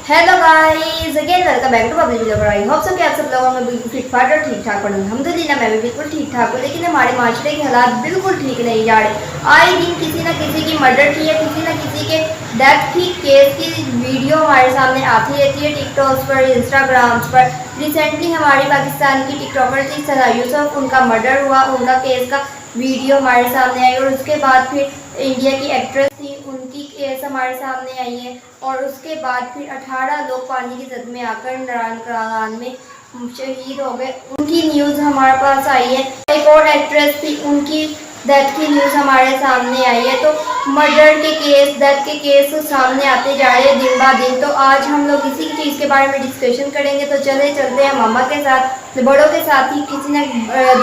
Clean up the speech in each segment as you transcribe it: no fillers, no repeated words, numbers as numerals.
Hello guys, again welcome back to public video. I hope so कि आप सब लोगों में बिल्कुल फिट फाट और ठीक ठाक पड़े। अल्हम्दुलिल्लाह मैं भी बिल्कुल ठीक ठाक हूँ, लेकिन हमारे माशरे के हालात बिल्कुल ठीक नहीं जा रहे। आए दिन किसी न किसी की मर्डर की या किसी न किसी के डेथ की केस की वीडियो हमारे सामने आती रहती है टिकटॉक्स पर, इंस्टाग्राम्स पर। रिसेंटली हमारे पाकिस्तान की टिकटॉकर थी सना यूसुफ, उनका मर्डर हुआ, उनका केस का वीडियो हमारे सामने आई। और उसके बाद फिर इंडिया की एक्ट्रेस थी, उनकी केस हमारे सामने आई है। और उसके बाद फिर 18 लोग पानी की जद में आकर नारायण में शहीद हो गए, उनकी न्यूज़ हमारे पास आई है। एक और एक्ट्रेस थी, उनकी डेथ की न्यूज़ हमारे सामने आई है। तो मर्डर के केस, डेथ के केस सामने आते जा रहे हैं दिन ब दिन। तो आज हम लोग इसी चीज़ के बारे में डिस्कशन करेंगे। तो चलते हैं मामा के साथ, बड़ों के साथ ही किसी ने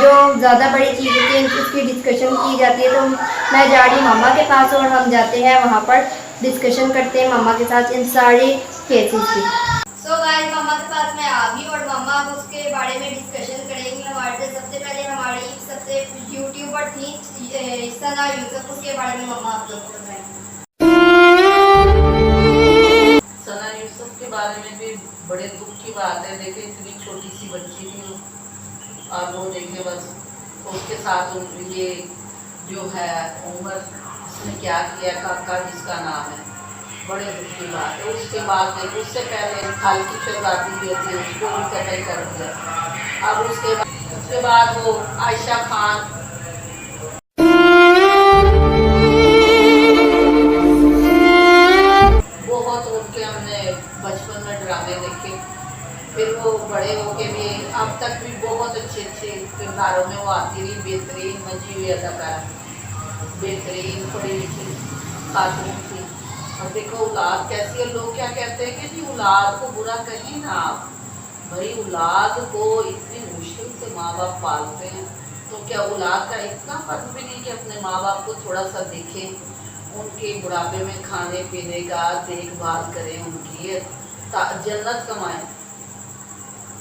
जो ज़्यादा बड़ी चीज़ होती है उसकी डिस्कशन की जाती है। तो मैं जा रही हूँ मामा के पास और हम जाते हैं वहाँ पर डिस्कशन करते हैं मामा के साथ इन सारे केसेस की। सो गाइस, मामा के पास मैं आ गई और मामा अब उसके बारे में डिस्कशन करेंगे हमारे से। सबसे पहले हमारी सबसे यूट्यूबर थी सना यूसुफ, उसके बारे में मामा आप लोग बताएं। सना यूसुफ के बारे में भी बड़े दुख की बात है। देखे इतनी छोटी सी बच्ची थी और वो देखे बस उसके साथ ये जो है उम्र उसने क्या किया, काका जिसका नाम है, बड़े दुख की बात है। उसके बाद उससे पहले खालकी शहजादी भी होती है, उसको भी कतई कर दिया। अब उसके बाद वो आयशा खान, बहुत उनके हमने बचपन में ड्रामे देखे। फिर वो बड़े होके भी अब तक भी बहुत अच्छे अच्छे किरदारों में वो आती रही। बेहतरीन मंजी हुई अदाकारा, बेहतरीन पढ़ी लिखी खातून थी। और देखो औलाद कैसी है। लोग क्या कहते हैं कि जी औलाद को बुरा कहीं ना आप, भाई औलाद को इतनी मुश्किल से माँ बाप पालते हैं, तो क्या औलाद का इतना फर्ज भी नहीं कि अपने माँ बाप को थोड़ा सा देखें, उनके बुढ़ापे में खाने पीने का देखभाल करें, उनकी जन्नत कमाएं।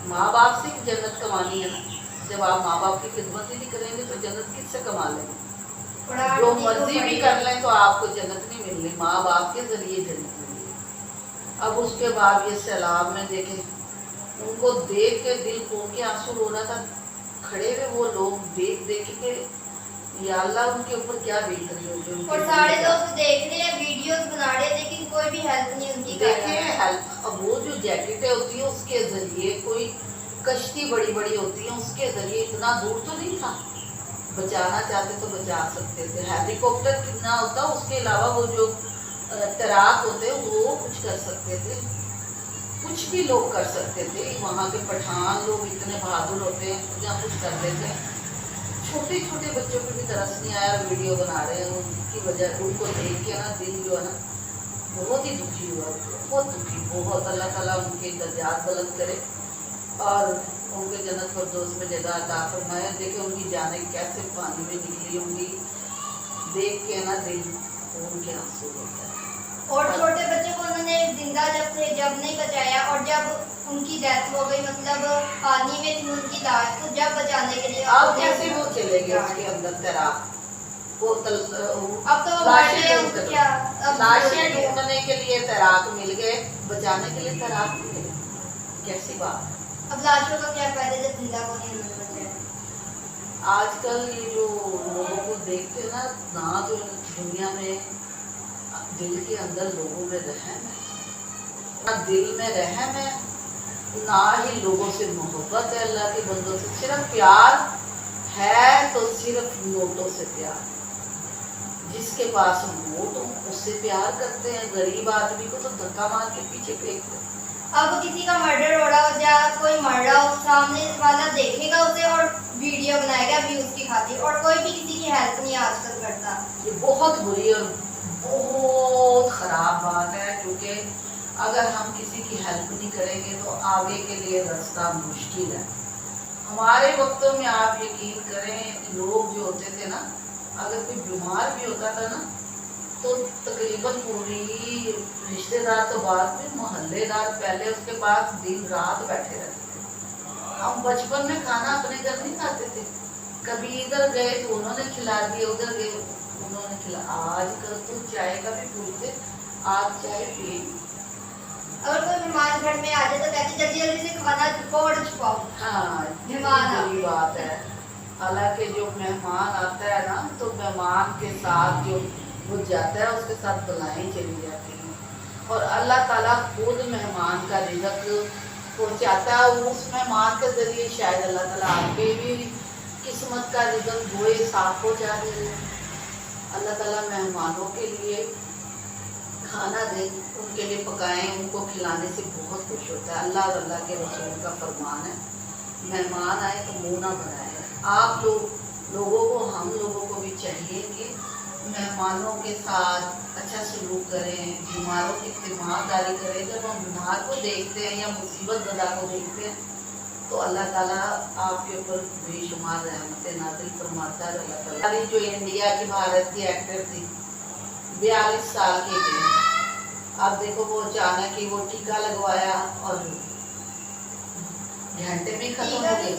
माँ बाप से जन्नत कमानी है। जब आप माँ बाप की खिदमत ही नहीं करेंगे तो जन्नत किससे कमा लेंगे? जो मर्जी भी कर लें तो आपको जन्नत नहीं मिलनी, माँ बाप के जरिए जन्नत मिलनी। अब उसके बाद ये सैलाब में देखे, उनको देख के दिल खून के आंसू रो रहा था। खड़े हुए वो लोग देख देख के या अल्लाह उनके ऊपर क्या बीत रही होगी। और सारे लोग देख रहे हैं, वीडियोस बना रहे हैं, लेकिन कोई भी हेल्प नहीं उनकी कर रहा है। हेल्प, अब वो जो जैकेटें होती है उसके जरिए, कोई कश्ती बड़ी बड़ी होती है उसके जरिए, इतना दूर तो नहीं था। बचाना चाहते तो बचा सकते थे। हेलीकॉप्टर कितना होता, उसके अलावा वो जो तैराक होते वो कुछ कर सकते थे, कुछ भी लोग कर सकते थे। वहाँ के पठान लोग इतने बहादुर होते हैं या कुछ कर देते हैं। छोटे छोटे बच्चों को भी तरस नहीं आया, वीडियो बना रहे हैं। उनकी वजह, उनको देख के ना दिल जो है ना बहुत ही दुखी हुआ, बहुत दुखी, बहुत। अल्लाह ताला उनके दर्जात बुलंद करे और उनके जन्नत फिरदौस में जगह अता फरमाए। देखे उनकी जानें कैसे पानी में निकली होंगी, देख के ना दिल खून के आंसू होता है। और छोटे बच्चे को उन्होंने जिंदा जब नहीं बचाया, और जब उनकी डेथ हो गई, मतलब पानी में थी उनकी लाश, तो जब बचाने के लिए अब कैसे वो चले गए उसके अंदर तैराक, वो अब तो लाशें ढूंढने के लिए तैराक मिल गए, बचाने के लिए तैराक मिल गए, कैसी बात। अब लाशों का क्या फायदा जब जिंदा को नहीं बचाया। आजकल ये जो लोगों को देखते ना, ना तो दुनिया में दिल के अंदर लोगों में रहम है, ना दिल में रहम है, ना ही लोगों से मोहब्बत है। अल्लाह के बंदों से सिर्फ प्यार है तो सिर्फ नोटों से प्यार। जिसके पास नोट हो उससे प्यार करते हैं, गरीब आदमी को तो धक्का मार के पीछे फेंकते हैं। अब किसी का मर्डर हो रहा हो या कोई मर रहा हो, सामने वाला देखेगा उसे और वीडियो बनाएगा व्यूज की खातिर, और कोई भी किसी की हेल्प नहीं आजकल करता। ये बहुत बुरी और बहुत खराब बात है, क्योंकि अगर हम किसी की हेल्प नहीं करेंगे तो आगे के लिए रास्ता मुश्किल है। हमारे वक्तों में आप यकीन करें, लोग जो होते थे ना, अगर कोई बीमार भी होता था ना तो तकरीबन पूरी रिश्तेदार तो बाद में, मोहल्लेदार पहले उसके पास दिन रात बैठे रहते थे। हम बचपन में खाना अपने घर नहीं खाते थे, कभी इधर गए तो उन्होंने खिला दिया, उधर गए उन्होंने खिला। आजकल तो चाय का भी पूछते, आज चाय पिए, अगर कोई मेहमान घर में आ जाए तो कहते जल्दी जल्दी से खाना छुपाओ और छुपाओ। हाँ, मेहमान आ बुरी गए। बात है। हालांकि जो मेहमान आता है ना, तो मेहमान के साथ जो वो जाता है उसके साथ बलाएं चली जाती हैं, और अल्लाह ताला खुद मेहमान का रिज़्क पहुँचाता है। उस मेहमान के ज़रिए शायद अल्लाह ताला आपके भी किस्मत का रिज़्क बोए साफ हो जाए। अल्लाह ताला मेहमानों के लिए खाना दें, उनके लिए पकाएं, उनको खिलाने से बहुत खुश होता है। अल्लाह और अल्लाह के रसूल का फरमान है, मेहमान आए तो मुँह ना बनाए। आप लोगों को, हम लोगों को भी चाहिए कि मेहमानों के साथ अच्छा सलूक करें, बीमारों की तीमारदारी करें। जब हम बीमार को देखते हैं या मुसीबत ज़दा को देखते हैं तो अल्लाह ताला आपके ऊपर बेशुमार रहमतें नाज़िल फरमाता है। अल्लाह ताला जो इंडिया की, भारत की एक्टर थी, 42 साल की थी, अब देखो वो अचानक ही वो टीका लगवाया और घंटे में खत्म हो गई।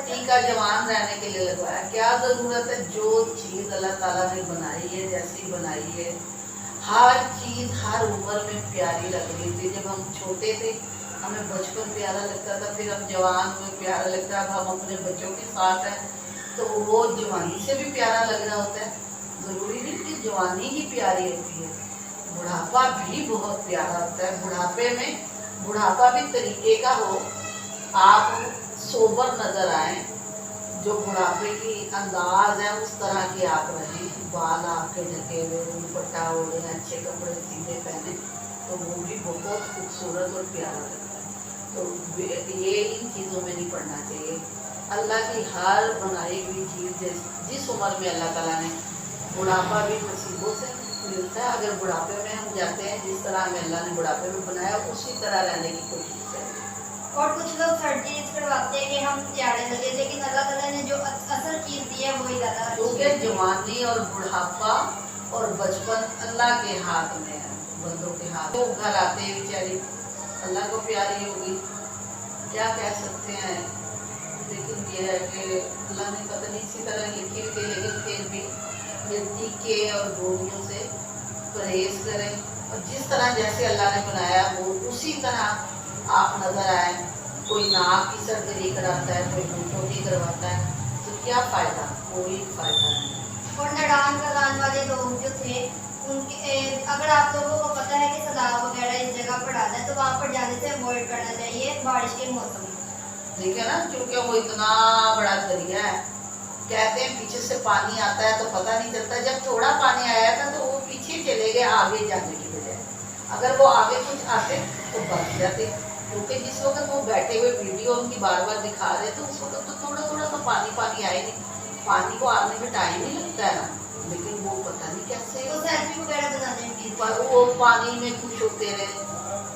टीका जवान रहने के लिए लगवाया। क्या ज़रूरत है? जो चीज़ अल्लाह ताला ने बनाई है, जैसी बनाई है, हर चीज़ हर उम्र में प्यारी लग रही थी। जब हम छोटे थे हमें बचपन प्यारा लगता था, फिर हम जवान में प्यारा लगता है। अब हम अपने बच्चों के साथ हैं तो वो जवानी से भी प्यारा लग रहा होता है। ज़रूरी नहीं कि जवानी ही प्यारी होती है, बुढ़ापा भी बहुत प्यारा होता है। बुढ़ापे में बुढ़ापा भी तरीके का हो, आप सोबर नज़र आए, जो बुढ़ापे की अंदाज है उस तरह की आप रहें, बाल आपके ढके हुए, दुपट्टा ओढ़े, अच्छे कपड़े सीधे पहने, तो वो भी बहुत खूबसूरत और प्यारा लगता है। तो ये इन चीज़ों में नहीं पड़ना चाहिए। अल्लाह की हर बनाई हुई चीज़ जिस उम्र में अल्लाह ताला ने, बुढ़ापा भी नसीबों से मिलता है। अगर बुढ़ापे में हम जाते हैं, जिस तरह हमें अल्लाह ने बुढ़ापे में बनाया उसी तरह रहने की कोशिश करें। और कुछ लोग सर्जरी करवाते हैं कि हम प्यारे लगे, लेकिन अल्लाह ताला ने जो असल चीज़ दी है वही ज़्यादा क्योंकि जवानी और बुढ़ापा और बचपन अल्लाह के हाथ में है, बंदों के हाथ। तो घर आते हैं बेचारी अल्लाह को प्यारी होगी, क्या कह सकते हैं। लेकिन ये है कि अल्लाह ने पता नहीं इसी तरह लिखी हुई थी, लेकिन फिर भी ये टीके और गोलियों से परहेज करें, और जिस तरह जैसे अल्लाह ने बनाया वो उसी तरह आप नज़र आए। कोई नाक की सर्जरी कराता है, कोई होंठों की करवाता है, तो क्या फ़ायदा? कोई फ़ायदा नहीं। और नडान करान वाले लोग जो थे उनके, अगर आप लोगों को पता है कि सैलाब वगैरह इस जगह पर आता है तो वहाँ पर जाने से अवॉइड करना चाहिए बारिश के मौसम में। देखिए ना, क्योंकि वो इतना बड़ा दरिया है, कहते हैं पीछे से पानी आता है तो पता नहीं चलता। जब थोड़ा पानी आया था तो वो पीछे चले गए आगे जाने की बजाय। अगर वो आगे कुछ आते तो बच जाते, क्योंकि जिस वक्त वो बैठे हुए वीडियो उनकी बार बार दिखा रहे थे उस वक्त तो थोड़ा थोड़ा तो पानी आए नहीं। पानी को आने में टाइम ही लगता है ना, लेकिन वो पता नहीं कैसे तो सेल्फी वगैरह बनाने में पर वो पानी में खुश होते रहे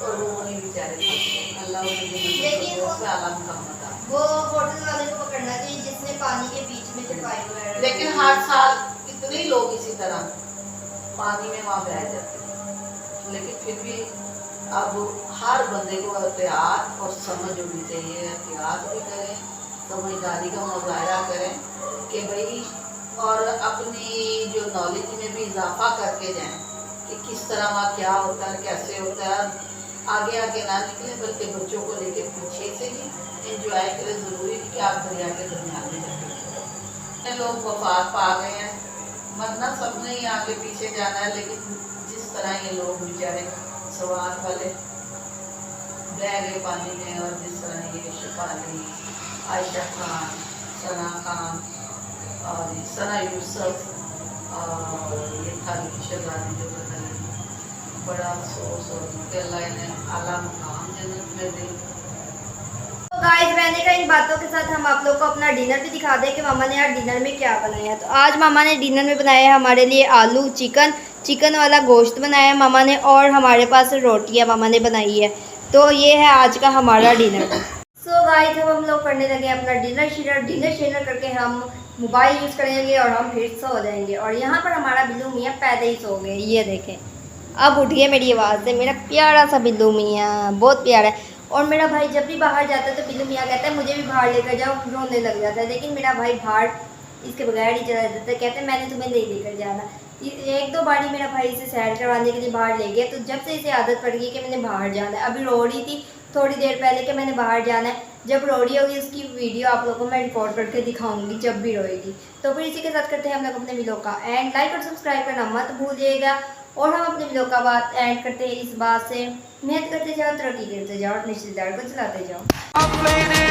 और वो नहीं बेचारे फंस गए। अल्लाह लेकिन आलम का मता। वो होटल वाले को पकड़ना चाहिए जिसने पानी के बीच में छुपाई वगैरह। लेकिन हर साल कितने लोग इसी तरह पानी में वहाँ बह जाते हैं। लेकिन फिर भी अब हर बंदे को एहतियात और समझ होनी चाहिए। एहतियात भी करें, समझदारी का मुजाहरा करें कि भाई, और अपनी जो नॉलेज में भी इजाफा करके जाएं कि किस तरह वहाँ क्या होता है, कैसे होता है। आगे आगे ना निकले, बल्कि बच्चों को लेके पीछे से ही एंजॉय करें। ज़रूरी नहीं कि आप दरिया के दरमियान में जाके लोग वफात पा गए हैं, मरना सबने ही आगे पीछे जाना है। लेकिन जिस तरह ये लोग बेचारे सवार वाले बह गए पानी में, और जिस तरह ये शिफाली, आयशा खान, सना खान और सना यूसुफ और ये खाली शहजादी जो बताई, बड़ा अफसोस। और अल्लाह इन्हें आला मुकाम जन्नत में दे। तो गाइस, मैंने कहा इन बातों के साथ हम आप लोग को अपना डिनर भी दिखा दें कि मामा ने आज डिनर में क्या बनाया है। तो आज मामा ने डिनर में बनाया है हमारे लिए आलू चिकन वाला गोश्त बनाया है मामा ने, और हमारे पास रोटियां मामा ने बनाई है। तो ये है आज का हमारा डिनर। सो गाइस, अब हम लोग करने लगे अपना डिनर करके हम मोबाइल यूज़ करेंगे और हम फिर सो जाएंगे। और यहाँ पर हमारा बिल्लू मियाँ पैदे ही सो गए, ये देखें, अब उठ गए मेरी आवाज़ से। मेरा प्यारा सा बिल्लू मियाँ, बहुत प्यारा है। और मेरा भाई जब भी बाहर जाता है तो बिल्लू मियाँ कहता है मुझे भी बाहर लेकर जाओ, रोने लग जाता है। लेकिन मेरा भाई बाहर इसके बगैर ही चला जाता है। कहते हैं मैंने तुम्हें नहीं लेकर जाना। एक दो बारी मेरा भाई इसे सैर करवाने के लिए बाहर ले गया, तो जब से इसे आदत पड़ गई कि मैंने बाहर जाना है। अभी रो रही थी थोड़ी देर पहले कि मैंने बाहर जाना है। जब रो रही होगी उसकी वीडियो आप लोगों को मैं रिकॉर्ड करके दिखाऊंगी जब भी रोएगी। तो फिर इसी के साथ करते हैं हम लोग अपने व्लॉग का एंड। लाइक और सब्सक्राइब करना मत भूलिएगा। और हम अपने व्लॉग का बात एंड करते हैं इस बात से, मेहनत करते जाओ, तरक्की करते जाओ, अपने रिश्तेदार को चलाते जाओ।